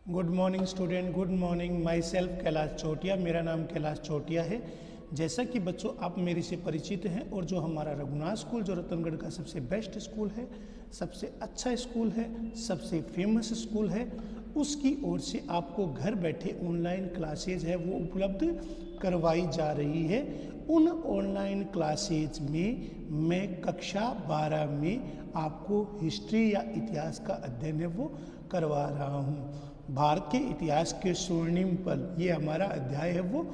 Good morning student, good morning. Myself Kailash Chautiya, मेरा नाम कैलाश चौटिया है। जैसा कि बच्चों आप मेरे से परिचित हैं और जो हमारा रघुनाथ स्कूल जो रतनगढ़ का सबसे बेस्ट स्कूल है, सबसे अच्छा स्कूल है, सबसे फेमस स्कूल है, उसकी ओर से आपको घर बैठे ऑनलाइन क्लासेज है वो उपलब्ध करवाई जा रही है। उन ऑनलाइन क्लासेज में मैं कक्षा 12 में आपको हिस्ट्री या इतिहास का अध्ययन है वो करवा रहा हूँ। भारत के इतिहास के स्वर्णिम पल, ये हमारा अध्याय है वो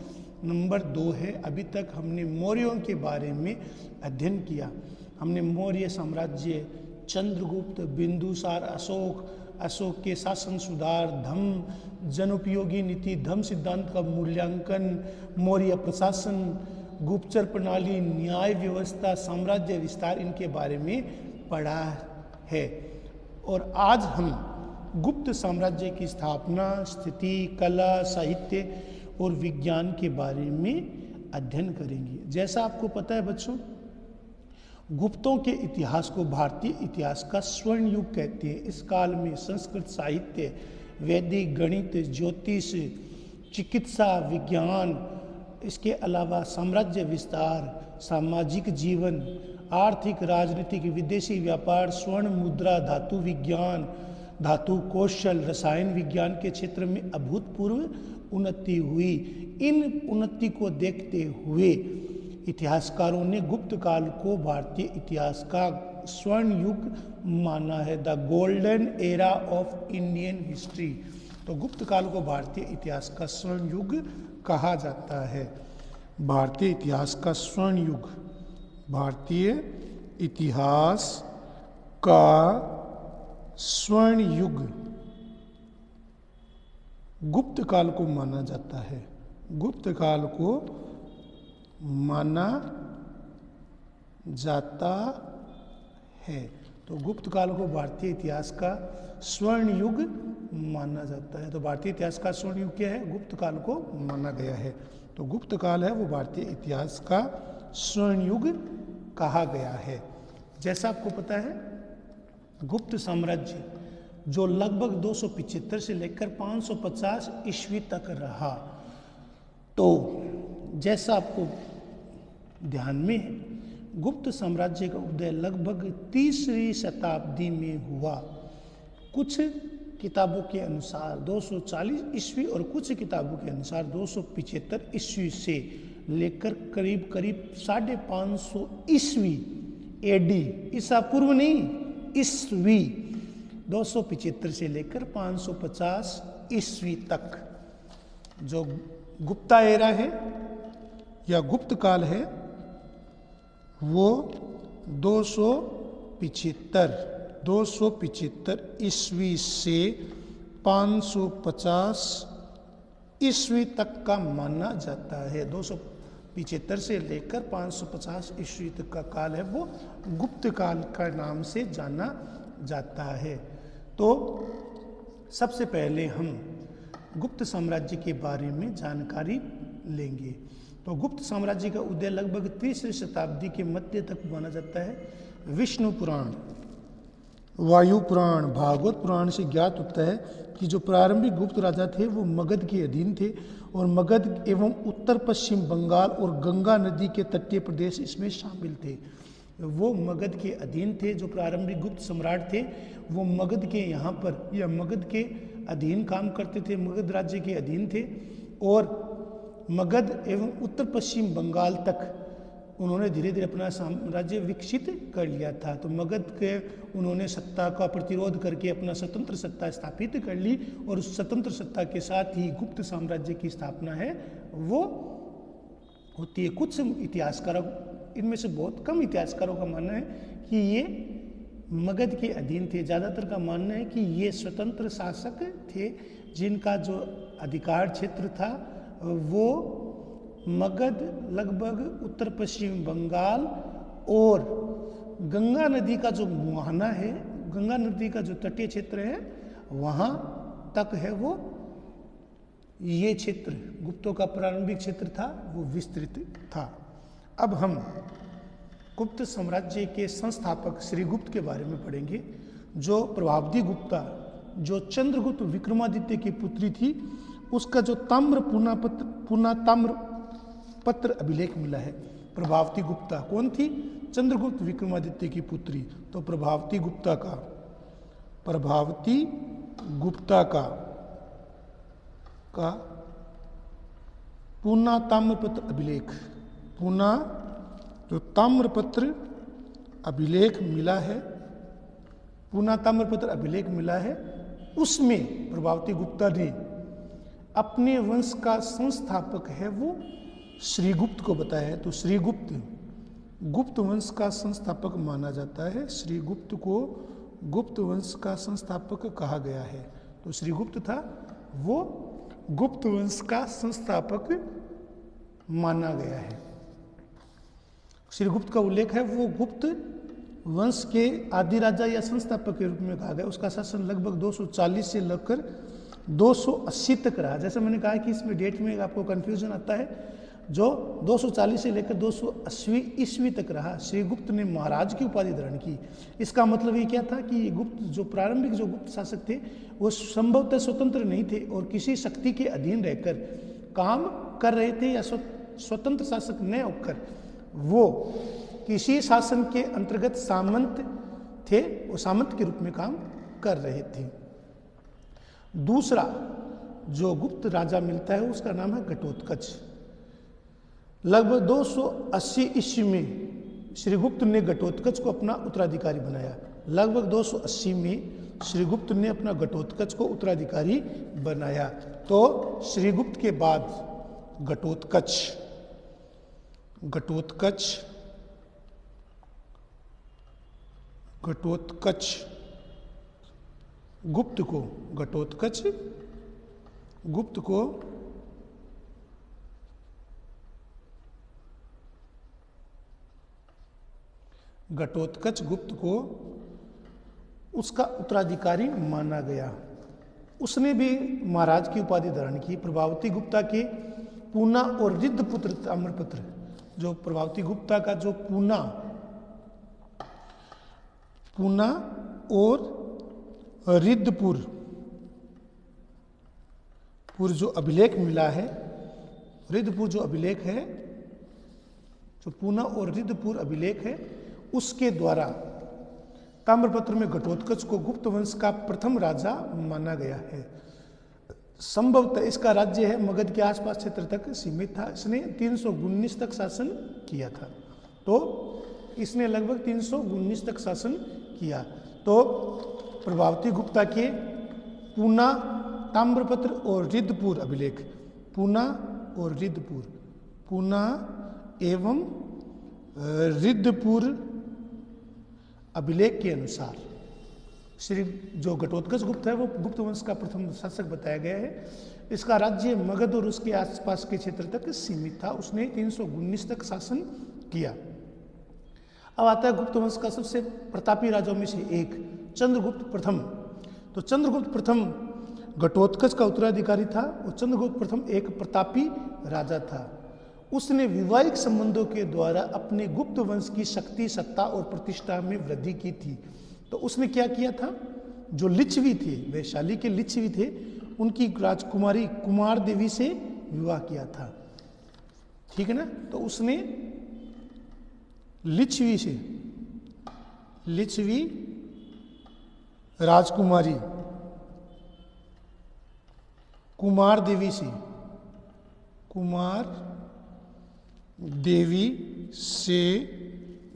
नंबर 2 है। अभी तक हमने मौर्यों के बारे में अध्ययन किया। हमने मौर्य साम्राज्य, चंद्रगुप्त, बिंदुसार, अशोक के शासन सुधार, धम्म, जनोपयोगी नीति, धम्म सिद्धांत का मूल्यांकन, मौर्य प्रशासन, गुप्तचर प्रणाली, न्याय व्यवस्था, साम्राज्य विस्तार, इनके बारे में पढ़ा है। और आज हम गुप्त साम्राज्य की स्थापना, स्थिति, कला, साहित्य और विज्ञान के बारे में अध्ययन करेंगे। जैसा आपको पता है बच्चों, गुप्तों के इतिहास को भारतीय इतिहास का स्वर्ण युग कहते हैं। इस काल में संस्कृत साहित्य, वैदिक गणित, ज्योतिष, चिकित्सा, विज्ञान, इसके अलावा साम्राज्य विस्तार, सामाजिक जीवन, आर्थिक, राजनीतिक, विदेशी व्यापार, स्वर्ण मुद्रा, धातु विज्ञान, धातु कौशल, रसायन विज्ञान के क्षेत्र में अभूतपूर्व उन्नति हुई। इन उन्नति को देखते हुए इतिहासकारों ने गुप्त काल को भारतीय इतिहास का स्वर्ण युग माना है, the golden era of Indian history. तो गुप्त काल को भारतीय इतिहास का स्वर्ण युग कहा जाता है। भारतीय इतिहास का स्वर्ण युग, भारतीय इतिहास का स्वर्ण युग गुप्त काल को माना जाता है। गुप्त काल को माना जाता है। तो गुप्त काल को भारतीय इतिहास का स्वर्ण युग माना जाता है। तो भारतीय इतिहास का स्वर्ण युग क्या है? गुप्त काल को माना गया है। तो गुप्त काल है वो भारतीय इतिहास का स्वर्ण युग कहा गया है। जैसा आपको पता है, गुप्त साम्राज्य जो लगभग 275 से लेकर 550 ईस्वी तक रहा, तो जैसा आपको ध्यान में है, गुप्त साम्राज्य का उदय लगभग 3वीं शताब्दी में हुआ। कुछ किताबों के अनुसार 240 ईस्वी और कुछ किताबों के अनुसार 275 ईस्वी से लेकर करीब करीब 550 ईस्वी एडी, ईसा पूर्व नहीं, ईस्वी, 275 से लेकर 550 ईस्वी तक जो गुप्ता एरा है या गुप्त काल है वो 275 ईस्वी से 550 ईस्वी तक का माना जाता है। 275 से लेकर 550 ईस्वी तक का काल है वो गुप्त काल का नाम से जाना जाता है। तो सबसे पहले हम गुप्त साम्राज्य के बारे में जानकारी लेंगे। तो गुप्त साम्राज्य का उदय लगभग 3वीं शताब्दी के मध्य तक माना जाता है। विष्णु पुराण, वायु पुराण, भागवत पुराण से ज्ञात होता है कि जो प्रारंभिक गुप्त राजा थे वो मगध के अधीन थे और मगध एवं उत्तर पश्चिम बंगाल और गंगा नदी के तटीय प्रदेश इसमें शामिल थे। वो मगध के अधीन थे। जो प्रारंभिक गुप्त सम्राट थे वो मगध के यहाँ पर या मगध के अधीन काम करते थे, मगध राज्य के अधीन थे और मगध एवं उत्तर पश्चिम बंगाल तक उन्होंने धीरे धीरे अपना साम्राज्य विकसित कर लिया था। तो मगध के उन्होंने सत्ता का प्रतिरोध करके अपना स्वतंत्र सत्ता स्थापित कर ली और उस स्वतंत्र सत्ता के साथ ही गुप्त साम्राज्य की स्थापना है वो होती है। कुछ इतिहासकारों, इनमें से बहुत कम इतिहासकारों का मानना है कि ये मगध के अधीन थे। ज़्यादातर का मानना है कि ये स्वतंत्र शासक थे जिनका जो अधिकार क्षेत्र था वो मगध, लगभग उत्तर पश्चिम बंगाल और गंगा नदी का जो मुहाना है, गंगा नदी का जो तटीय क्षेत्र है वहाँ तक है वो ये क्षेत्र, गुप्तों का प्रारंभिक क्षेत्र था वो विस्तृत था। अब हम गुप्त साम्राज्य के संस्थापक श्रीगुप्त के बारे में पढ़ेंगे। जो प्रभावती गुप्ता जो चंद्रगुप्त विक्रमादित्य की पुत्री थी, उसका जो ताम्र पुना ताम्र पत्र अभिलेख मिला है। प्रभावती गुप्ता कौन थी? चंद्रगुप्त विक्रमादित्य की पुत्री। तो प्रभावती गुप्ता का पूना ताम्रपत्र अभिलेख, पूना जो ताम्रपत्र अभिलेख मिला है, पूना ताम्रपत्र अभिलेख मिला है, उसमें प्रभावती गुप्ता ने अपने वंश का संस्थापक है वो श्रीगुप्त को बताया है। तो श्रीगुप्त गुप्त वंश का संस्थापक माना जाता है। श्रीगुप्त को गुप्त वंश का संस्थापक कहा गया है। तो श्रीगुप्त था वो गुप्त वंश का संस्थापक माना गया है। श्रीगुप्त का उल्लेख है वो गुप्त वंश के आदि राजा या संस्थापक के रूप में कहा गया। उसका शासन लगभग 240 से लेकर 280 तक रहा। जैसे मैंने कहा कि इसमें डेट में आपको कंफ्यूजन आता है, जो 240 से लेकर 280 ईस्वी तक रहा। श्रीगुप्त ने महाराज की उपाधि धारण की। इसका मतलब ये क्या था कि गुप्त जो प्रारंभिक जो गुप्त शासक थे वो संभवतः स्वतंत्र नहीं थे और किसी शक्ति के अधीन रहकर काम कर रहे थे, या स्वतंत्र शासक न होकर वो किसी शासन के अंतर्गत सामंत थे, वो सामंत के रूप में काम कर रहे थे। दूसरा जो गुप्त राजा मिलता है उसका नाम है घटोत्कच। लगभग 280 ईस्वी में श्रीगुप्त ने घटोत्कच को अपना उत्तराधिकारी बनाया। लगभग 280 में श्रीगुप्त ने अपना घटोत्कच को उत्तराधिकारी बनाया। तो श्रीगुप्त के बाद घटोत्कच गुप्त को उसका उत्तराधिकारी माना गया। उसने भी महाराज की उपाधि धारण की। प्रभावती गुप्ता के पूना और रिद्धपुत्र ताम्रपत्र, जो प्रभावती गुप्ता का जो पूना और रिद्धपुर जो अभिलेख मिला है, रिद्धपुर जो अभिलेख है, जो पूना और रिद्धपुर अभिलेख है, उसके द्वारा ताम्रपत्र में घटोत्कच को गुप्त वंश का प्रथम राजा माना गया है। संभवतः इसका राज्य है मगध के आसपास क्षेत्र तक सीमित था। इसने 319 तक शासन किया था। तो इसने लगभग 319 तक शासन किया। तो प्रभावती गुप्ता के पूना ताम्रपत्र और रिद्धपुर अभिलेख, पूना एवं रिद्धपुर अभिलेख के अनुसार जो घटोत्कच गुप्त है वो गुप्त वंश का प्रथम शासक बताया गया है। इसका राज्य मगध और उसके आसपास के क्षेत्र तक सीमित था। उसने 319 तक शासन किया। अब आता है गुप्त वंश का सबसे प्रतापी राजाओं में से एक चंद्रगुप्त प्रथम। तो चंद्रगुप्त प्रथम घटोत्कच का उत्तराधिकारी था और चंद्रगुप्त प्रथम एक प्रतापी राजा था। उसने वैवाहिक संबंधों के द्वारा अपने गुप्त वंश की शक्ति, सत्ता और प्रतिष्ठा में वृद्धि की थी। तो उसने क्या किया था, जो लिच्छवी थे, वैशाली के लिच्छवी थे, उनकी राजकुमारी कुमार देवी से विवाह किया था। ठीक है ना। तो उसने लिच्छवी राजकुमारी कुमार देवी से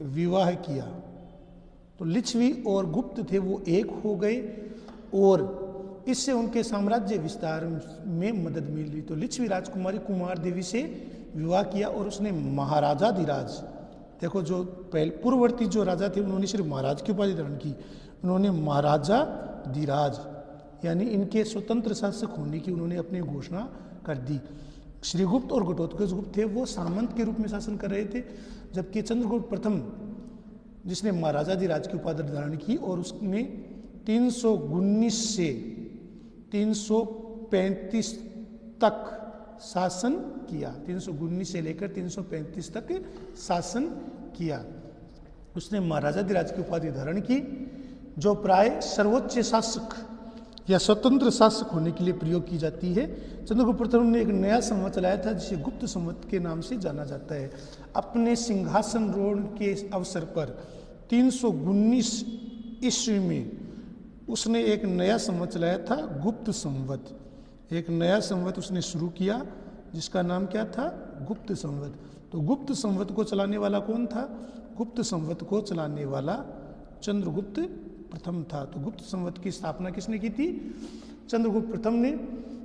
विवाह किया। तो लिच्छवी और गुप्त थे वो एक हो गए और इससे उनके साम्राज्य विस्तार में मदद मिली। तो लिच्छवी राजकुमारी कुमार देवी से विवाह किया और उसने महाराजाधिराज, देखो जो पूर्ववर्ती जो राजा थे उन्होंने सिर्फ महाराज की उपाधि धारण की, उन्होंने महाराजाधिराज यानी इनके स्वतंत्र शासक होने की उन्होंने अपनी घोषणा कर दी। श्रीगुप्त और घटोत्कच गुप्त थे वो सामंत के रूप में शासन कर रहे थे, जबकि चंद्रगुप्त प्रथम जिसने महाराजाधिराज की उपाधि धारण की और उसने 319 से 335 तक शासन किया। 319 से लेकर 335 तक शासन किया। उसने महाराजाधिराज की उपाधि धारण की, जो प्राय सर्वोच्च शासक या स्वतंत्र शासक होने के लिए प्रयोग की जाती है। चंद्रगुप्त प्रथम ने एक नया संवत चलाया था जिसे गुप्त संवत के नाम से जाना जाता है। अपने सिंहासन रोहण के अवसर पर 319 ईस्वी में उसने एक नया संवत चलाया था, गुप्त संवत। एक नया संवत उसने शुरू किया जिसका नाम क्या था, गुप्त संवत। तो गुप्त संवत को चलाने वाला कौन था? गुप्त संवत को चलाने वाला चंद्रगुप्त प्रथम था। तो गुप्त संवत की स्थापना किसने की थी? चंद्रगुप्त प्रथम ने।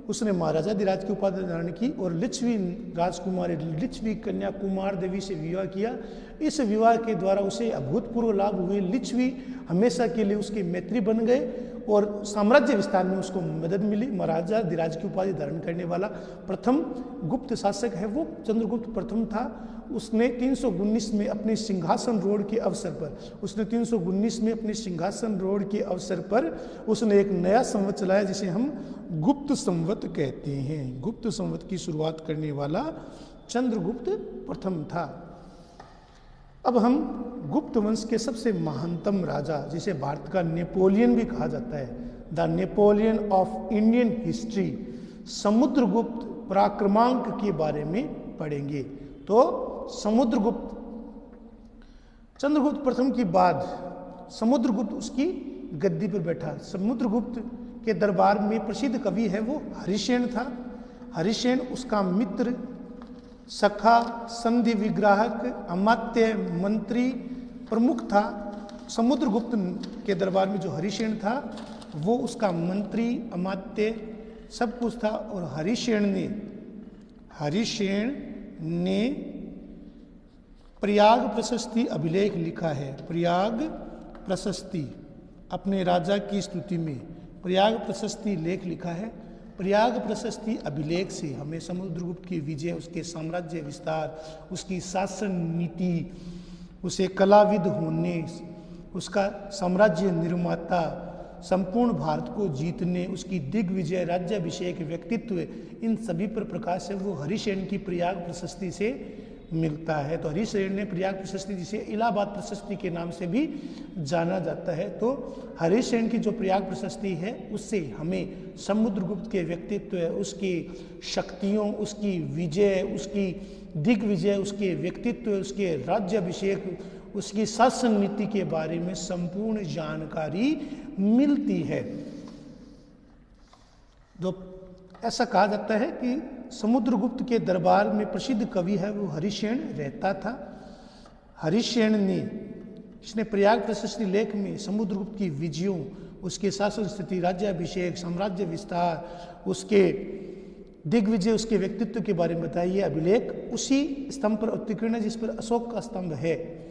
उसने महाराजाधिराज की उपाधि धारण की और लिच्छवी राजकुमारी लिच्छवी कन्या कुमार देवी से विवाह किया। इस विवाह के द्वारा उसे अभूतपूर्व लाभ हुए। लिच्छवी हमेशा के लिए उसके मैत्री बन गए और साम्राज्य विस्तार में उसको मदद मिली। महाराजाधिराज की उपाधि धारण करने वाला प्रथम गुप्त शासक है वो चंद्रगुप्त प्रथम था। उसने 319 में अपने सिंहासन रोहण के अवसर पर उसने एक नया संवत चलाया जिसे हम गुप्त संवत कहते हैं। गुप्त संवत की शुरुआत करने वाला चंद्रगुप्त प्रथम था। अब हम गुप्त वंश के सबसे महानतम राजा, जिसे भारत का नेपोलियन भी कहा जाता है, the Napoleon of Indian history, Samudragupta Parakramanka के बारे में पढ़ेंगे। तो समुद्रगुप्त, चंद्रगुप्त प्रथम के बाद समुद्रगुप्त उसकी गद्दी पर बैठा। समुद्रगुप्त के दरबार में प्रसिद्ध कवि है वो हरिसेन था। हरिसेन उसका मित्र, सखा, संधि विग्राहक, अमात्य, मंत्री, प्रमुख था। समुद्रगुप्त के दरबार में जो हरिसेन था वो उसका मंत्री, अमात्य सब कुछ था। और हरिसेन ने प्रयाग प्रशस्ति अभिलेख लिखा है। प्रयाग प्रशस्ति, अपने राजा की स्तुति में प्रयाग प्रशस्ति लेख लिखा है। प्रयाग प्रशस्ति अभिलेख से हमें समुद्रगुप्त की विजय, उसके साम्राज्य विस्तार, उसकी शासन नीति, उसे कलाविद होने, उसका साम्राज्य निर्माता, संपूर्ण भारत को जीतने, उसकी दिग्विजय, राज्याभिषेक, व्यक्तित्व, इन सभी पर प्रकाश है वो हरिसेन की प्रयाग प्रशस्ति से मिलता है। तो हरिसेन ने प्रयाग प्रशस्ति, जिसे इलाहाबाद प्रशस्ति के नाम से भी जाना जाता है, तो हरिसेन की जो प्रयाग प्रशस्ति है उससे हमें समुद्रगुप्त के व्यक्तित्व, उसकी शक्तियों, उसकी विजय, उसकी दिग्विजय, उसके व्यक्तित्व, उसके राज्याभिषेक, उसकी शासन नीति के बारे में संपूर्ण जानकारी मिलती है। तो ऐसा कहा जाता है कि समुद्रगुप्त के दरबार में प्रसिद्ध कवि है वो हरिसेन रहता था। हरिसेन ने, इसने प्रयाग प्रशस्ति लेख में समुद्रगुप्त की विजयों, उसके शासन स्थिति, राज्याभिषेक, साम्राज्य विस्तार, उसके दिग्विजय, उसके व्यक्तित्व के बारे में बताया। ये अभिलेख उसी स्तंभ पर उत्कीर्ण है जिस पर अशोक का स्तंभ है।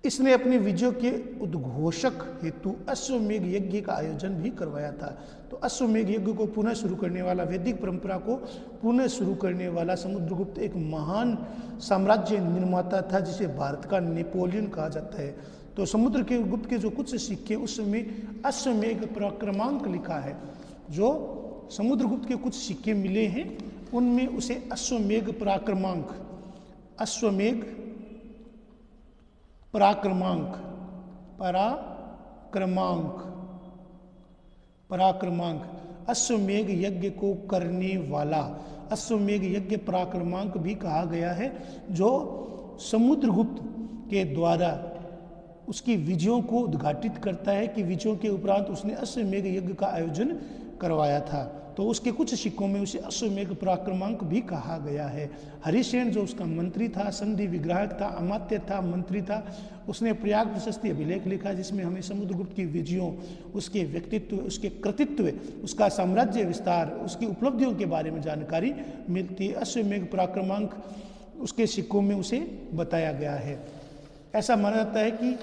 इसने अपनी विजयों के उद्घोषक हेतु अश्वमेघ यज्ञ का आयोजन भी करवाया था। तो अश्वमेघ यज्ञ को पुनः शुरू करने वाला, वैदिक परंपरा को पुनः शुरू करने वाला समुद्रगुप्त एक महान साम्राज्य निर्माता था जिसे भारत का नेपोलियन कहा जाता है। तो समुद्र के गुप्त के जो कुछ सिक्के, उसमें अश्वमेघ पराक्रमांक लिखा है। जो समुद्रगुप्त के कुछ सिक्के मिले हैं उनमें उसे अश्वमेघ पराक्रमांक, अश्वमेघ पराक्रमांक, अश्वमेघ यज्ञ को करने वाला, अश्वमेघ यज्ञ पराक्रमांक भी कहा गया है, जो समुद्रगुप्त के द्वारा उसकी विजयों को उद्घाटित करता है कि विजयों के उपरांत उसने अश्वमेघ यज्ञ का आयोजन करवाया था। तो उसके कुछ सिक्कों में उसे अश्वमेघ पराक्रमांक भी कहा गया है। हरिसेन जो उसका मंत्री था, संधि विग्राहक था, अमात्य था, मंत्री था, उसने प्रयाग प्रशस्ति अभिलेख लिखा जिसमें हमें समुद्रगुप्त की विजयों, उसके व्यक्तित्व, उसके कृतित्व, उसका साम्राज्य विस्तार, उसकी उपलब्धियों के बारे में जानकारी मिलती है। अश्वमेघ पराक्रमांक उसके सिक्कों में उसे बताया गया है। ऐसा माना जाता है कि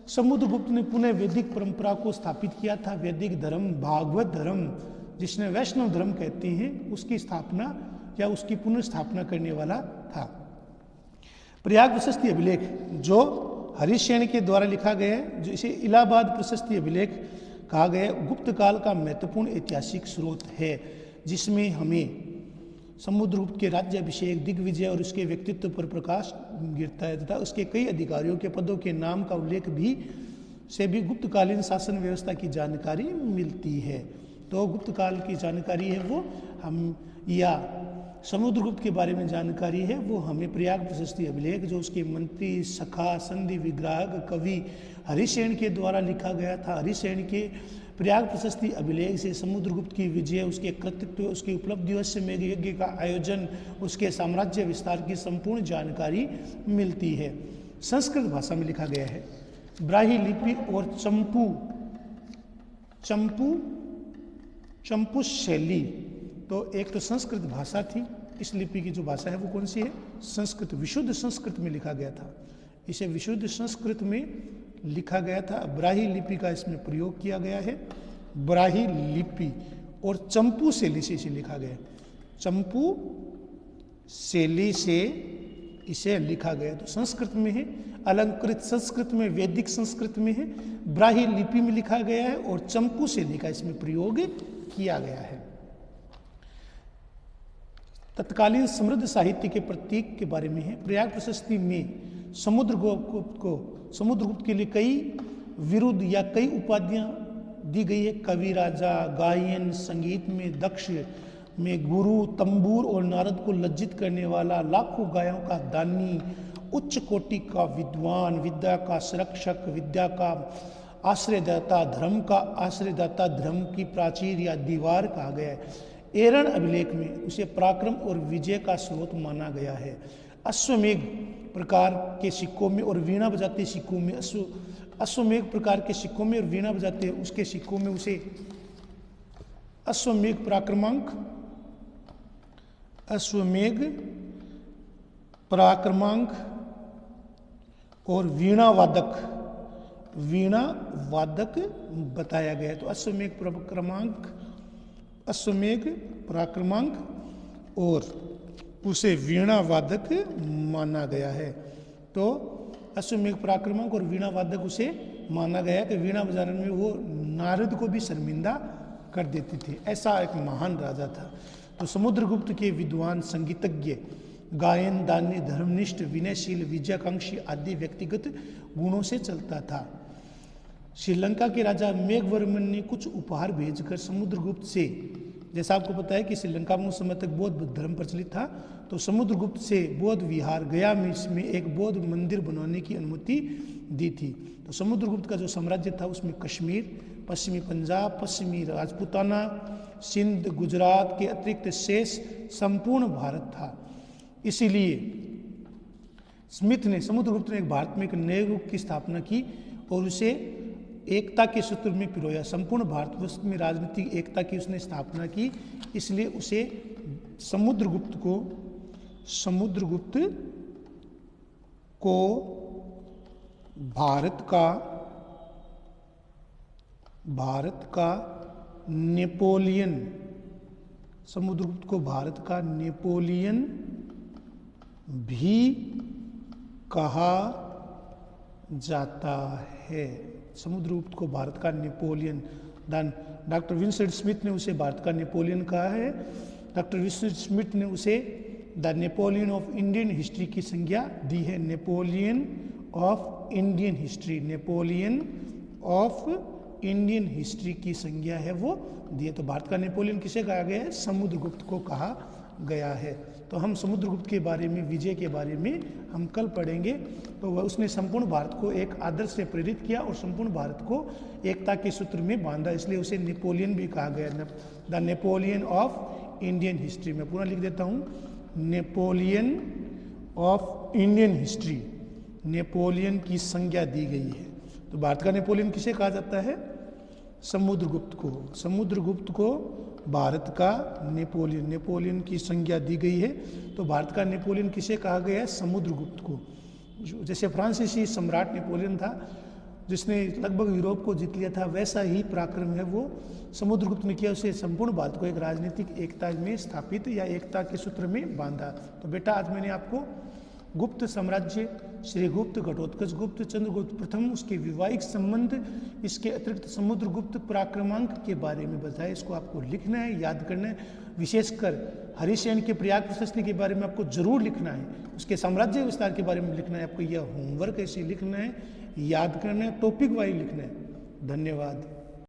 समुद्रगुप्त ने पुनः वैदिक परंपरा को स्थापित किया था। वैदिक धर्म, भागवत धर्म, जिसने वैष्णव धर्म कहते हैं, उसकी स्थापना या उसकी पुनर्स्थापना करने वाला था। प्रयाग प्रशस्ति अभिलेख जो हरिसेन के द्वारा लिखा गया है, जो इसे इलाहाबाद प्रशस्ति अभिलेख कहा गया है, गुप्त काल का महत्वपूर्ण ऐतिहासिक स्रोत है जिसमें हमें समुद्रगुप्त के राज्याभिषेक, दिग्विजय और उसके व्यक्तित्व पर प्रकाश गिरता है तथा उसके कई अधिकारियों के पदों के नाम का उल्लेख भी से भी गुप्तकालीन शासन व्यवस्था की जानकारी मिलती है। तो गुप्त काल की जानकारी है वो हम, या समुद्रगुप्त के बारे में जानकारी है वो हमें प्रयाग प्रशस्ति अभिलेख, जो उसके मंत्री, सखा, संधि, विग्राहक, कवि हरिसेन के द्वारा लिखा गया था। हरिसेन के प्रयाग प्रशस्ति अभिलेख से समुद्रगुप्त की विजय, उसके कृतित्व, उसकी उपलब्धियों से मेघ यज्ञ का आयोजन, उसके साम्राज्य विस्तार की संपूर्ण जानकारी मिलती है। संस्कृत भाषा में लिखा गया है। ब्राह्मी लिपि और चंपू शैली, तो एक तो संस्कृत भाषा थी, इस लिपि की जो भाषा है वो कौन सी है? संस्कृत। विशुद्ध संस्कृत में लिखा गया था, इसे विशुद्ध संस्कृत में लिखा गया था। ब्राह्मी लिपि का इसमें प्रयोग किया गया है, ब्राह्मी लिपि, और चंपू शैली से इसे लिखा गया है। चंपू शैली से इसे लिखा गया, तो संस्कृत में है, अलंकृत संस्कृत में, वैदिक संस्कृत में है, ब्राह्मी लिपि में लिखा गया है और चंपू शैली का इसमें प्रयोग किया गया है। तत्कालीन समृद्ध साहित्य के प्रतीक के बारे में है। प्रयाग प्रशस्ति में समुद्रगुप्त के लिए कई विरुद्ध या कई उपाधियां दी गई है। कवि राजा, गायन, संगीत में दक्ष, में गुरु, तंबूर और नारद को लज्जित करने वाला, लाखों गायों का दानी, उच्च कोटि का विद्वान, विद्या का संरक्षक, विद्या का आश्रयदाता, धर्म का आश्रयदाता, धर्म की प्राचीर या दीवार कहा गया है। एरण अभिलेख में उसे पराक्रम और विजय का स्रोत माना गया है। अश्वमेघ प्रकार के सिक्कों में और वीणा बजाते सिक्कों में, अश्वमेघ प्रकार के सिक्कों में और वीणा बजाते उसके सिक्कों में उसे अश्वमेघ पराक्रमांक, अश्वमेघ पराक्रमांक और वीणा वादक बताया गया है। तो अश्वमेघ पराक्रमांक और उसे वीणा वादक माना गया है। तो अश्वमेघ पराक्रमांक और वीणा वादक उसे माना गया कि वीणा बजाने में वो नारद को भी शर्मिंदा कर देते थे, ऐसा एक महान राजा था। तो समुद्रगुप्त के विद्वान, संगीतज्ञ, गायन, दानी, धर्मनिष्ठ, विनयशील, विजयाकांक्षी आदि व्यक्तिगत गुणों से चलता था। श्रीलंका के राजा मेघवर्मन ने कुछ उपहार भेजकर समुद्रगुप्त से, जैसा आपको पता है कि श्रीलंका में उस समय तक बौद्ध धर्म प्रचलित था, तो समुद्रगुप्त से बौद्ध विहार गया में एक बौद्ध मंदिर बनवाने की अनुमति दी थी। तो समुद्रगुप्त का जो साम्राज्य था उसमें कश्मीर, पश्चिमी पंजाब, पश्चिमी राजपूताना, सिंध, गुजरात के अतिरिक्त शेष संपूर्ण भारत था। इसीलिए समुद्रगुप्त ने भारत में एक नए युग की स्थापना की और उसे एकता के सूत्र में पिरोया। संपूर्ण भारतवर्ष में राजनीतिक एकता की उसने स्थापना की, इसलिए उसे समुद्रगुप्त को भारत का नेपोलियन, समुद्रगुप्त को भारत का नेपोलियन भी कहा जाता है। समुद्रगुप्त को भारत का नेपोलियन, डॉक्टर विंसेंट स्मिथ ने उसे भारत का नेपोलियन कहा है। डॉक्टर विंसेंट स्मिथ ने उसे the Napoleon of Indian history की संज्ञा दी है। Napoleon of Indian history, Napoleon of Indian history की संज्ञा है वो दी है। तो भारत का नेपोलियन किसे कहा गया है? समुद्रगुप्त को कहा गया है। तो हम समुद्रगुप्त के बारे में, विजय के बारे में हम कल पढ़ेंगे। तो वह उसने संपूर्ण भारत को एक आदर्श से प्रेरित किया और संपूर्ण भारत को एकता के सूत्र में बांधा, इसलिए उसे नेपोलियन भी कहा गया, the Napoleon of Indian history. मैं पूरा लिख देता हूँ, Napoleon of Indian history, Napoleon की संज्ञा दी गई है। तो भारत का नेपोलियन किसे कहा जाता है? समुद्रगुप्त को। समुद्रगुप्त को भारत का नेपोलियन, नेपोलियन की संज्ञा दी गई है। तो भारत का नेपोलियन किसे कहा गया है? समुद्रगुप्त को। जैसे फ्रांसीसी सम्राट नेपोलियन था जिसने लगभग यूरोप को जीत लिया था, वैसा ही पराक्रम है वो समुद्रगुप्त ने किया। उसे संपूर्ण भारत को एक राजनीतिक एकता में स्थापित या एकता के सूत्र में बांधा। तो बेटा आज मैंने आपको गुप्त साम्राज्य, श्रीगुप्त, घटोत्कच गुप्त, चंद्रगुप्त प्रथम, उसके वैवाहिक संबंध, इसके अतिरिक्त समुद्रगुप्त पराक्रमांक के बारे में बताया। इसको आपको लिखना है, याद करना है। विशेषकर हरिसेन के प्रयाग प्रशस्ति के बारे में आपको जरूर लिखना है, उसके साम्राज्य विस्तार के बारे में लिखना है। आपको यह होमवर्क ऐसे लिखना है, याद करना है, टॉपिक वाइज लिखना है। धन्यवाद।